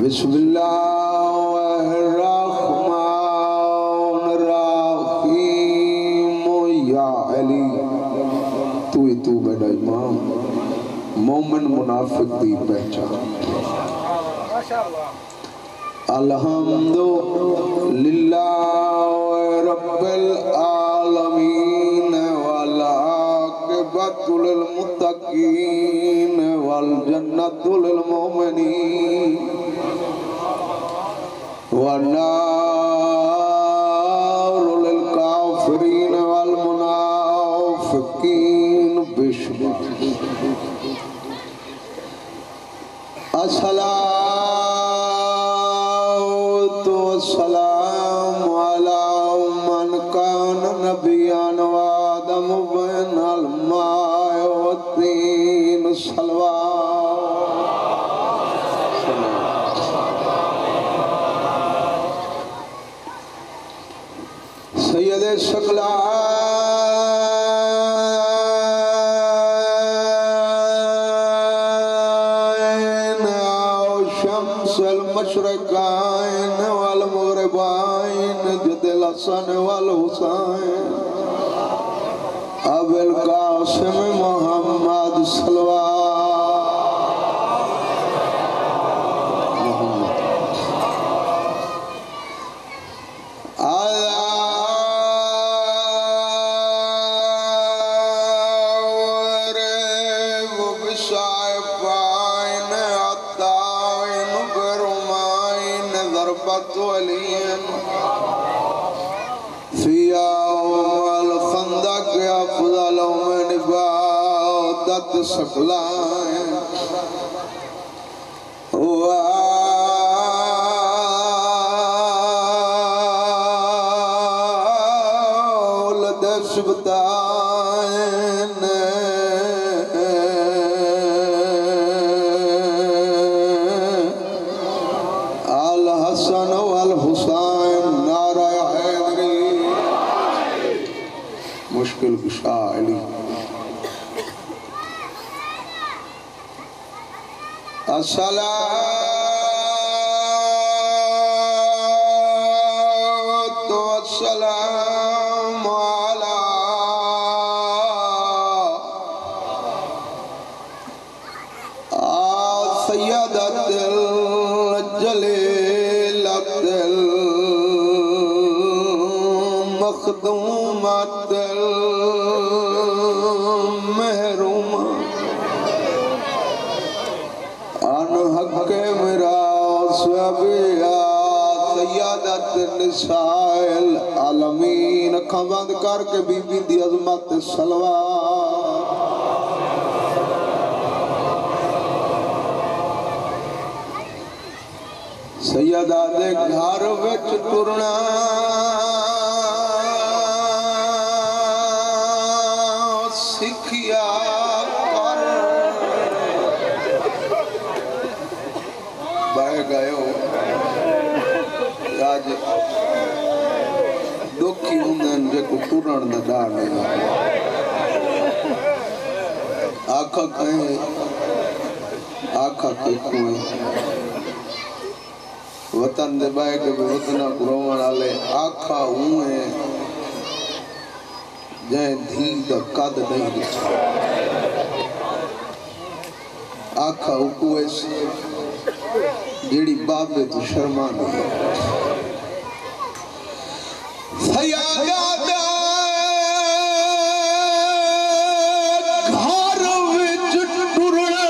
بسم اللہ الرحمن الرحیم یا علی تو میرا امام مومن منافق دی پہچان الحمدللہ رب العالمین والعاقبۃ للمتقین والجنۃ للمؤمنین والنار للکافرین والمنافقین بشرط الصلاۃ والسلام علی من کان نبیًا وآدم بین الماء والطین سید ثقلین شمس المشرقین والمغربین جد الحسن والحسین ابو القاسم محمد ثقلین وولد سبتین الحسن والحسین نعرہ حیدری مشکل کشا علی الصلاۃ والسلام علی سیدۃ الجلیلۃ المخدومۃ المحرومہ حق میراث سیادت نساء العالمین اکھاں بند کر کے بی بی دی عظمت صلوات سیدہ دے گھر وچ ٹرنا سکھیا گئے ہو آج دکھی ہوندن جے کو ٹرن دا ڈار نہیں آکھا کہیں آکھا کوئی وطن دے بائے کے بھی وطنہ گروہن آلے آکھا ہوئے جائیں دھی دا قد نہیں دکھا آکھا ہوئے سے جیڑی بابے تو شرمان ہے سیادہ گھر وچ ٹرنا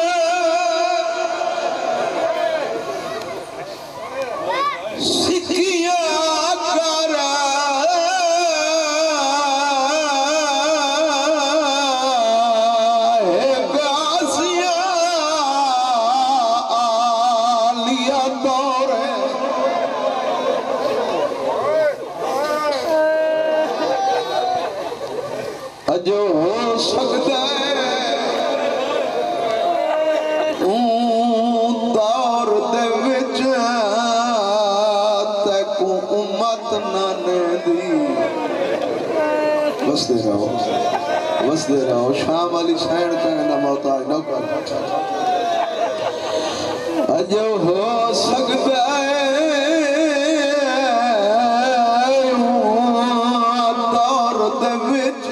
سکھیا کرا جو ہو سکتا ہے دور دے وچ تیکو امت نانے دی بس دے رہو شام علی سین کہنے دا محتاج نہ کر جو ہو سکتا ہے دور دے وچ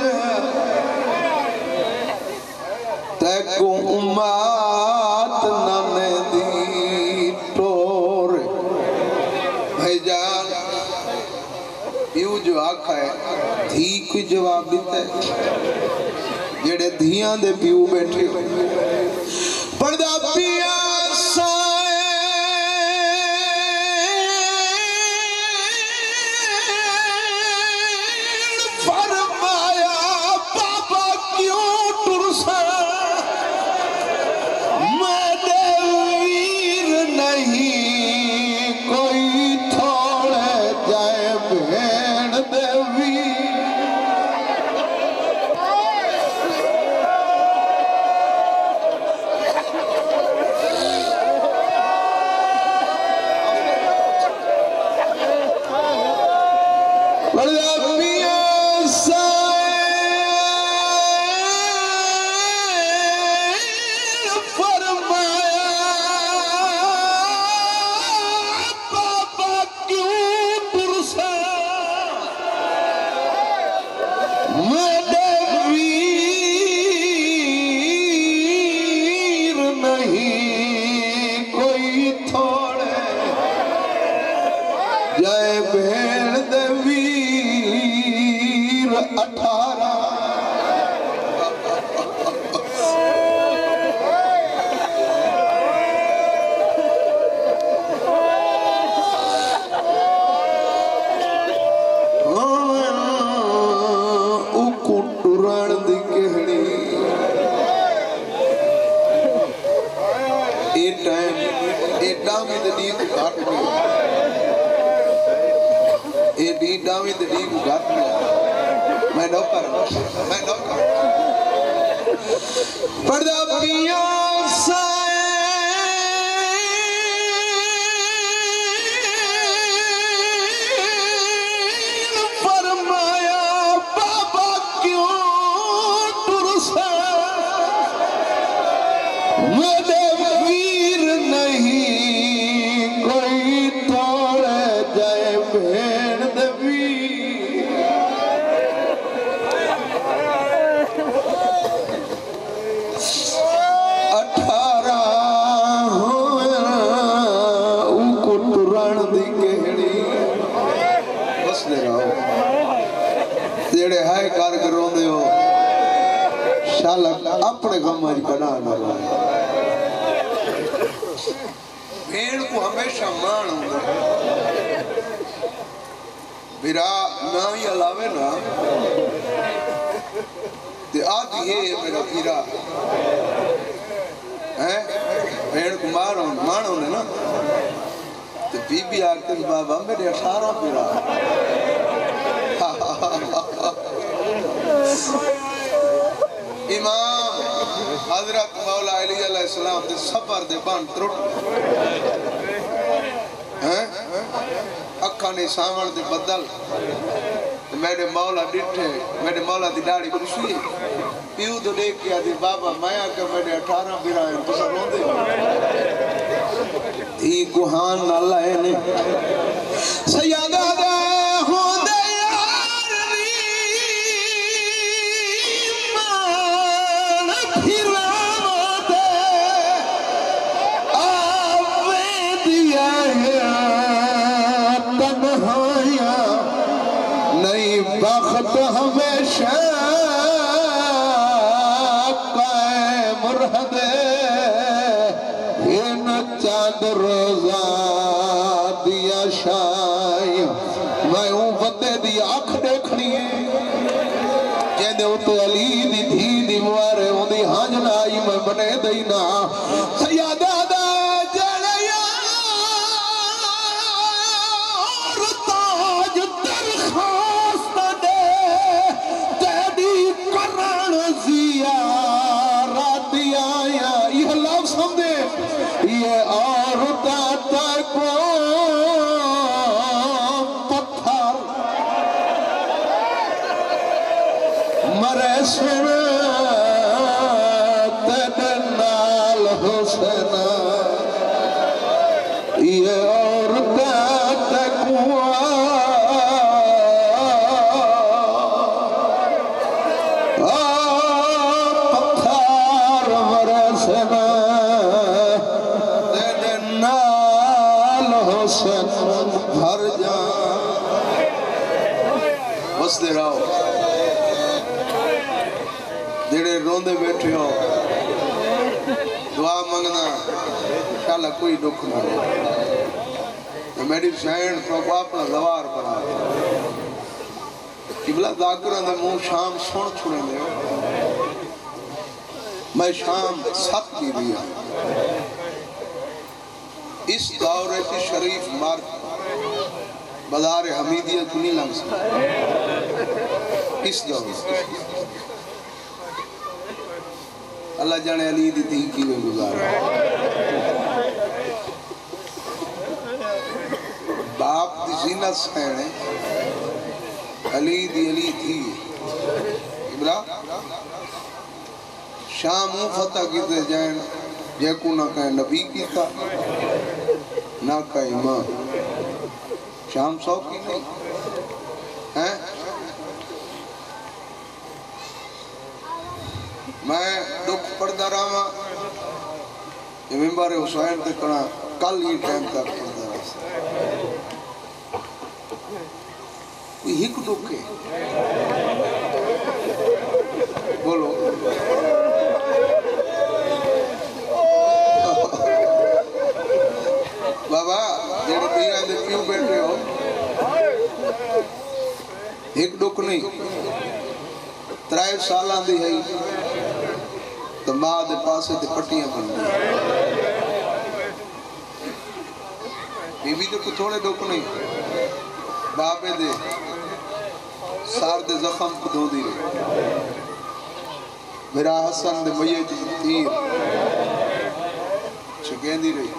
تے کو امات نانے دی ٹور بھائی جان پیو جو آکھا ہے دھی کوئی جواب دیتا ہے جڑے دھیاں دے پیو بیٹھے پردہ پیا پردہ پیا فرمایا بابا کیوں ٹرسا میرے ویر نہیں کوئی توڑے جائے بھیڑ دے اپنے غماج کنا نہ بھیڑ کو ہمیشہ مان ہوگا میرا نامی علاوے نا تے آدھی ہے میرا پیرا بھیڑ کو مان ہونے نا تے بی بی آکتے بابا میرے 18 پیرا امام حضرت مولا علی علیہ السلام دے سفر دے بان ترٹ اکھا نے سامن دے بدل میرے مولا ڈٹھے میرے مولا دی ڈاڑی خوشی پیو تو دیکھ کیا دی بابا مایا کہ میرے 18 بیرائیں پسر رون دے تھی کوہان اللہ نے سیادہ دے ہوں دے بخت ہمیشہ قائم رہدے ان چاند روزہ دیا شائی میں ہوں بندے دی آنکھ دیکھنی ہے جیندے اُتے علی دی دھی دی موارے ہوں دی ہانجنا آئی میں بنے دینا سیادہ دا یہ عورتہ تک پتھر مرے سن تیرے نال حسین شام گھر جان بس دے رہو جڑے روندے بیٹھے ہو دعا منگنا انشاءاللہ کوئی دکھ نہ ہو میری شہن تو اپنا زوار بنا قبلہ ذاکران دے منہ شام سن چھوڑیں دے میں شام سب کی دیا اس دورے کی شریف مرد بازار حمیدیہ کو نہیں لنگ سکتا اس دورے اللہ جانے علی دی تھی کی میں گزارا باپ دی زینت سہنے علی دی علی تھی ابرا شام فتح کیتے جائیں جے کو نہ کہیں نبی کیتا نہ کہیں امام شام سو کی نہیں ہیں میں دکھ پڑھتا رہا یہ ممبر حسین تے کنا کل یہ ٹائم تک پڑھتا رہا کوئی ہک دکھ ہے بولو بابا جڑے دیرہ دے کیوں بیٹھے ہو ہک دکھ نہیں 3 سالاں دی ہے تو ماں دے پاسے دے پٹیاں بن گئی بی بی دے کو تھوڑے دکھ نہیں باپے دے سار دے زخم کو دھو دی رہے میرا حسن دے میت تیر چھکین دی رہی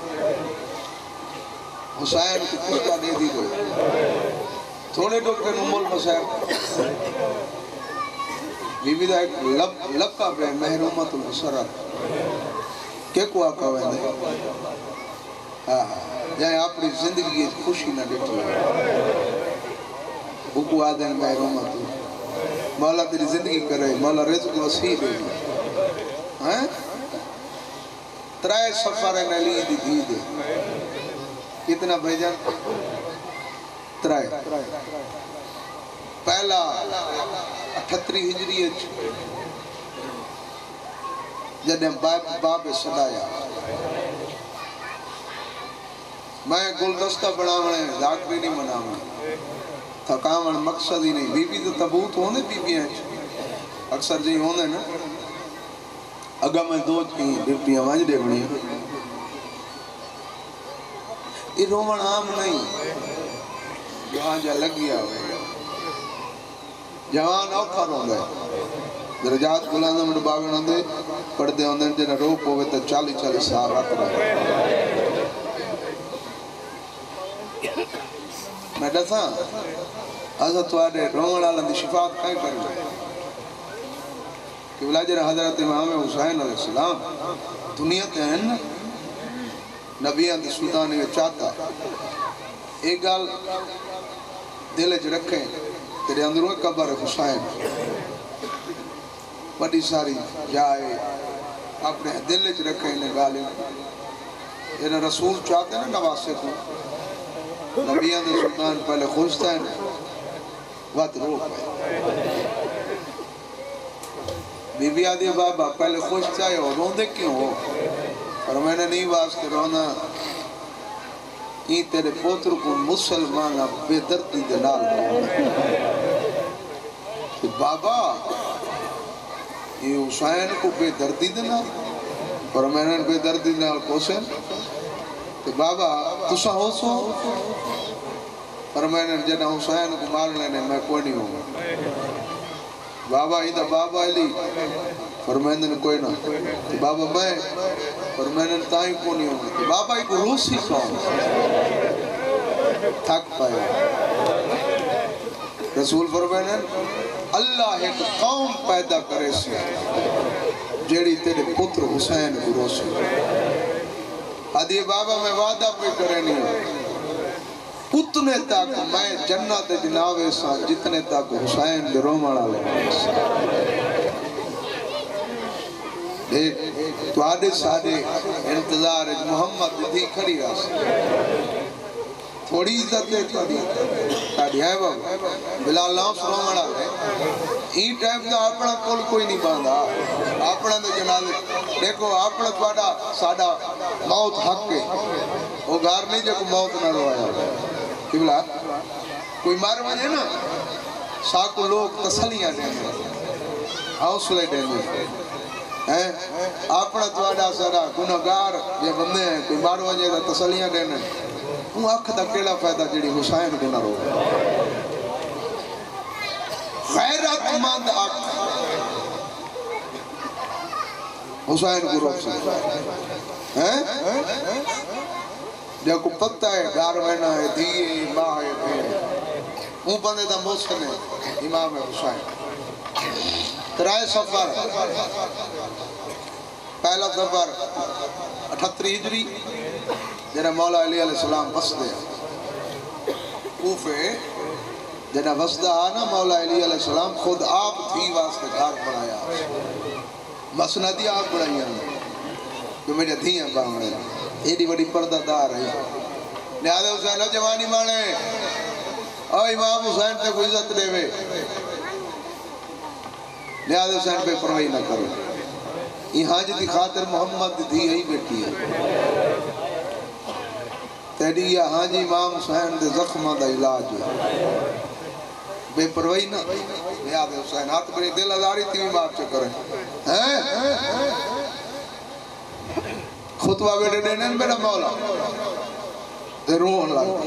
حسین کو کتا دے دی رہے تھوڑے دکھ نمول مسائل بی بی دا ایک لقب ہے محرومت الاسرت کہ کو آقا ویندے جائیں اپنی زندگی خوشی نہ دیتی بکو آدھیں محرومت مولا تیری زندگی کرے مولا رزق وسیع دے دی 3 سفر علی دی دی دے کتنا بھائی جان 3 پہلا 38 ہجری جنہیں باپ صدایا میں گلدستہ بڑھاونے ذاکری نہیں مناونے تھکاون مقصد ہی نہیں بی بی تو تبوت ہونے بی بی ہیں اکثر جی ہونے نا اگر میں 2 کی ڈپٹیاں وانج دے بڑی یہ رومن عام نہیں جہاں جا لگیا ہوئے جوان اوکھا رون گئے درجات بلاندہ میں باغن ہوندے پڑھتے ہوندے جنہیں روپ ہوئے تو 40 سال رکھ رہے میں ڈسا حضرت وارے رون آلہ دی شفاعت کہیں کریں کہ بلاجر حضرت امام حسین علیہ السلام دنیا تے ہیں نا نبیان دی سلطانی میں چاہتا ایک گال دلچ رکھیں تیرے اندروں قبر حسین بڑی ساری جائے اپنے دل چ رکھے انہیں گالیں انہیں رسول چاہتے ہیں نواسے کو نبیان دے سلطان پہلے خوشتا ہے وقت روک ہے بی بی آدھی بابا پہلے خوشتا ہے اور روندے کیوں ہو اور میں نے نہیں واسطے رونا یہ تیرے پوتر کو مسلمان بے دردی دلال کہ بابا یہ حسین کو بے دردی دینا اور میں نے بے دردی دلال کوسن کہ بابا تسا ہو سو اور میں نے جنہ حسین کو مار لینے میں کوئی نہیں ہوں بابا ہی دا بابا علی فرمائندن کوئی نہ بابا میں فرمائندن تائیں کو نہیں ہوں بابا ایک روسی قوم تھک پائے رسول فرمائندن اللہ ایک قوم پیدا کرے سے جیڑی تیرے پتر حسین کو روسی آدھی بابا میں وعدہ پہ کرے نہیں ہوں اتنے تک میں جنت جناوے سا جتنے تک حسین دے رومانا لے دیکھ تو آدھے سادھے انتظار محمد دی کھڑی راس تھوڑی عزت ہے تاری ہے بابا بلال نام سنو مڑا ہے ہی ٹائم دا اپنا کول کوئی نہیں باندھا اپنا دے جنازے دیکھو اپنا تھوڑا ساڑا موت حق ہے وہ گھر نہیں جو کو موت نہ روایا قبلہ کوئی مار وجہ نا ساکو لوگ تسلیاں دینے حوصلے دینے اپنا تھوڑا ساڑا گناہگار یہ بندے ہیں کوئی مار وجہ دا تسلیاں دینے وہ اکھ دا کیڑا فائدہ جڑی حسین کو نہ رو غیرت مند اکھ حسین کو روک سکتا ہے جب کو پتہ ہے گھر وینا ہے دیئے ماں ہے اون بندے دا موسن ہے امام حسین ترائے سفر پہلا سفر 78 ہجری جنہ مولا علیہ السلام بس دے کوفے جنہ بس دا آنا مولا علیہ السلام خود آپ تھی واسطے گھار پڑھایا مسندی آپ پڑھائی ہیں جو میرے دھیاں باہمیں ایڈی بڑی پردہ دار ہے لہذا حسین جوانی مانے اور امام حسین تے کوئی عزت دے وے لہذا حسین پہ پرواہی نہ کرو یہ حاج دی خاطر محمد دی ہی بیٹی ہے تیری یہ حاج امام حسین دے زخمہ دا علاج ہے بے پرواہی نہ لہذا حسین ہاتھ بڑی دل ازاری تیوی مار چکر ہے خطبہ بیٹے دینے میرا مولا دے روح لگا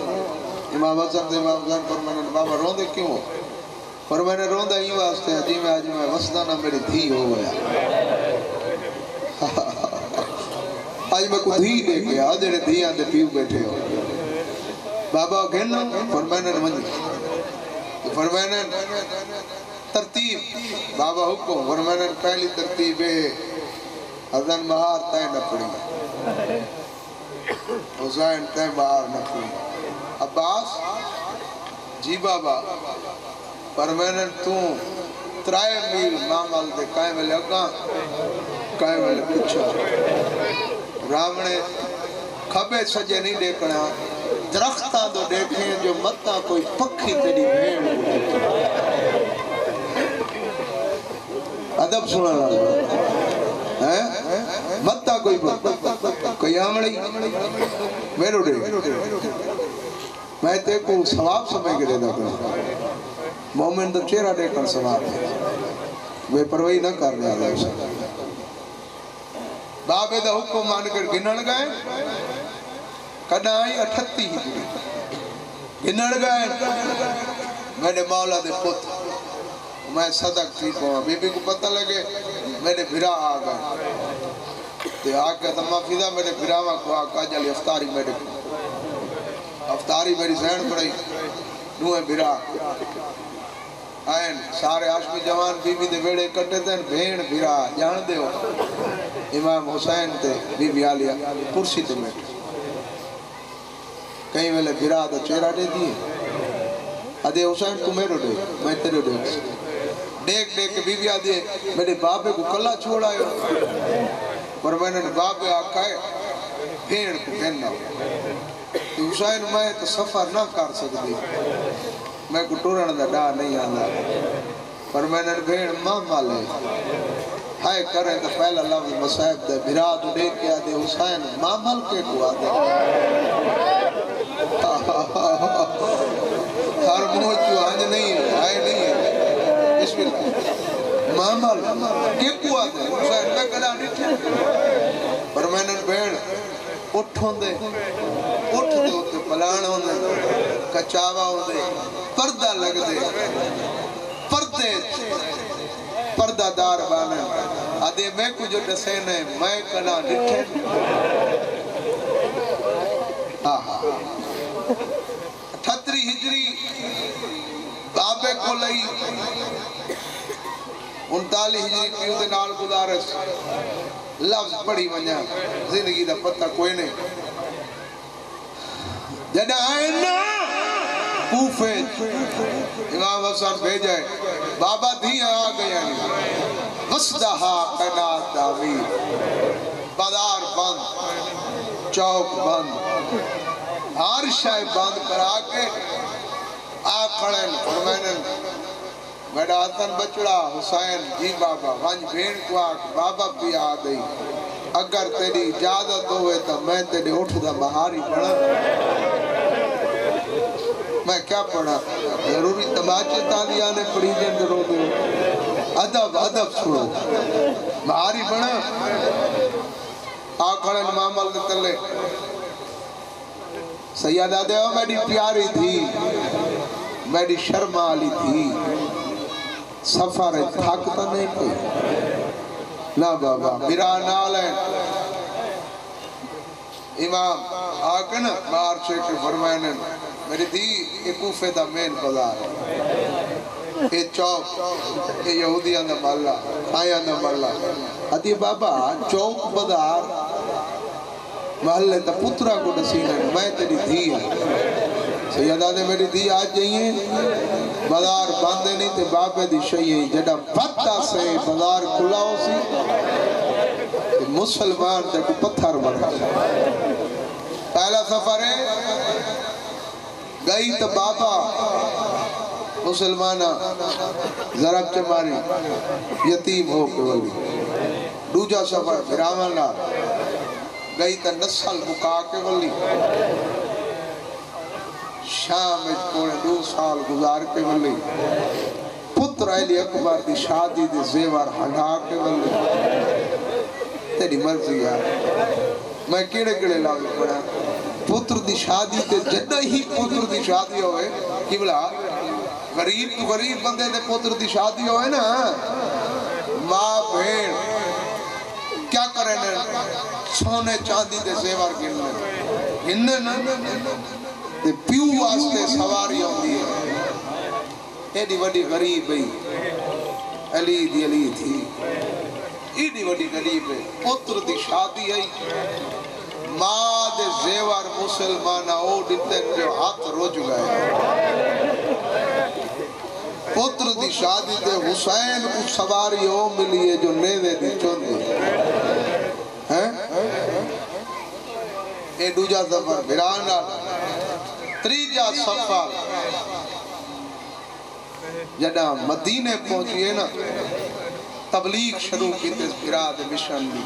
امام حسن دے امام حسین فرمانے بابا رون دے کیوں فرمانے رون دے ہی واسطے ہیں جی میں آج میں وسدانہ میری دھی ہو گیا آج میں کو دھی دے گیا جنہیں دھیاں دے پیو بیٹھے ہو بابا گھننا فرمانے منجھ فرمانے ترتیب بابا حکم فرمانے پہلی ترتیب ہے حضن مہار تائیں نہ پڑی حسین تائیں مہار نہ پڑی عباس جی بابا فرمانے تو ترائے میل مامل دے کائیں میں لگا کائیں میں پچھا رامنے کھبے سجے نہیں دیکھنا درختہ دو دیکھیں جو متہ کوئی پکھی تیری بھیڑ ادب سنا رہا متہ کوئی آمڑی میرو دے میں تے کو ثواب سمجھ کے دے دا کرا مومن تو چہرہ دیکھن ثواب ہے وہ پرواہی نہ کر رہا ہے بابے دا حکم مان کر گنن گئے کنا آئی 38 ہجری گنن گئے میرے مولا دے پت میں صدق تھی پہا بی بی کو پتہ لگے میرے بھرا آگا تے آگا تمہا فیدہ میرے بھراوہ کو آگا جلی افطاری میرے افطاری میری ذہن پڑھائی نوے بھرا آئین سارے عاشقی جوان بی بی دے بیڑے کٹے تھے بھیڑ بھرا جان دے ہو امام حسین تے بی بی آلیا کرسی تے بیٹھے کہیں ویلے بھرا دا چہرہ دے دیئے ادھے حسین کو میرو دے میں تیرے دے دیکھ دیکھ کے بی بی آدھے میرے باپے کو کلا چھوڑا ہے پر میں نے باپے آکھائے بھیڑ کو پہننا تو حسین میں تو سفر نہ کر سکتی میں کو ٹورن دا ڈا نہیں آنا پر میں نے بھیڑ ماں مالے ہائے کریں تو پہلا لفظ مصائب دے بھرا تو دیکھ کے آدھے حسین ماں مل کے کو آدھے ہر موچو آج نہیں ہے آئے نہیں ہے بسم اللہ ماں مل کے کو آدھے حسین میں کلا نہیں تھے پر میں نے بھیڑ اٹھوں دے اٹھ دے ہوتے پلان ہوں دے کچاوا ہوں دے پردہ لگ دے پردے پردہ دار بانے آدھے میں کو جو ڈسین ہے میں کنا نٹھے 38 ہجری بابے کو لئی 39 ہجری پیو دے نال گزارس لفظ پڑھی ونیا زندگی دا پتہ کوئی نہیں جنہ آئینا کوفے امام حسن بھیجائے بابا دھیاں آ گیا وسدہا قنات تعمیر بازار بند چوک بند ہر شے بند کرا کے آپ کھڑے فرمائیں میرا حسن بچڑا حسین جی بابا ونج بھین کو آکھ بابا بھی آ گئی اگر تیری اجازت ہوئے تو میں تیرے اٹھ دا بہاری پڑھا میں کیا پڑھا ضروری تماچے تالیانے پڑھی جن رو دے ادب چھوڑو بہاری پڑھا آکھڑے مامل دے تلے سیدہ دے میری پیاری تھی میری شرما علی تھی سفر تھاکتا نہیں کوئی لا بابا میرا نال ہے امام آکن بار چیک فرمائنے میری دی ایک کوفے دا مین بازار ہے یہ چوک یہ یہودیاں دا محلہ آیاں دا محلہ ادھی بابا چوک بازار محلے تا پترہ کو نسینے میں تیری دھی ہے سیدہ دے میری دھی آج جائیے بازار باندھے نہیں تے باپے دی شئی جڑا پتہ سے بازار کھلا ہو سی مسلمان تے کو پتھر بڑھا پہلا سفر ہے گئی تو بابا مسلمانہ ضرب چماری یتیم ہو کے ولی دوجہ سفر فرامنہ گئی تا نسل مکا کے ولی شام اچھ پونے 2 سال گزار کے ولی پتر علی اکبر دی شادی دی زیور ہنڈا کے ولی تیری مرضی ہے میں کیڑے کیڑے لاغے پڑھا پتر دی شادی تے جدہ ہی پتر دی شادی ہوئے کی بلا غریب بندے دے پتر دی شادی ہوئے نا ماں بھین کیا کریں سونے چاندی دے زیور گننے نا تے پیو واسطے سواری ہوندی ہے ایڈی وڈی غریب ہے علی دی علی تھی ایڈی وڈی غریب ہے پتر دی شادی ہے ماں دے زیور مسلمانہ او دیتے جو ہاتھ روج گئے پتر دی شادی دے حسین کو سواری ہو ملی ہے جو نیوے دی چوندی اے دوجہ سفر بھرانا تریجہ سفر جڑا مدینے پہنچیے نا تبلیغ شروع کی تیس بھرا دے مشن بھی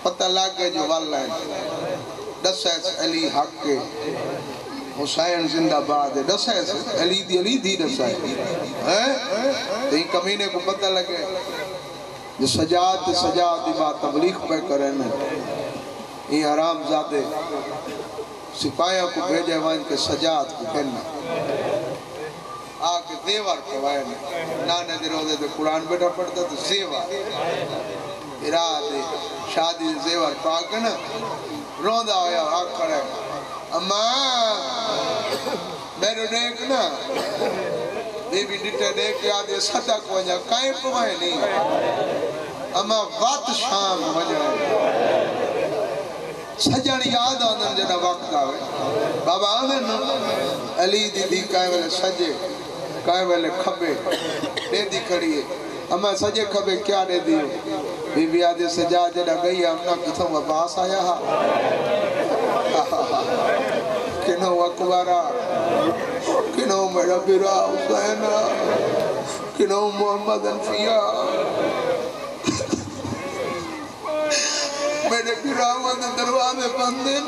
پتہ لگ گئے جو واللہ ہے دسیس علی حق کے حسین زندہ باد ہے دسیس علی دی دسائی تو کمینے کو پتہ لگے جو سجاد دی بات تبلیغ پہ کریں یہ حرام زادے سپاہیوں کو بھیجے وائن کے سجاد کو کہنا آکے زیور کوائے نانے دے روزے دے قرآن بیٹھا پڑھتا تو زیور ارادے شادی زیور پاکے نا روندہ آیا آکھ کھڑے اماں میرے دیکھ نا بی بی ڈٹے دیکھ آدھے صدق وجہ کائیں پوائے نہیں اماں وقت شام وجہ سجن یاد آدھن جنہ وقت آوے بابا آمین علی دی کائیں والے سجے کائیں والے کھبے دے دی کھڑیے اما سجے کھبے کیا دے دیو بی بی آدھے سجا جنہ گئی امنا کتھوں عباس آیا ہا کنہوں اکبرہ کنہوں میرا برا حسینہ کنہوں محمد انفیہ میرے پیراوان دروازے بندن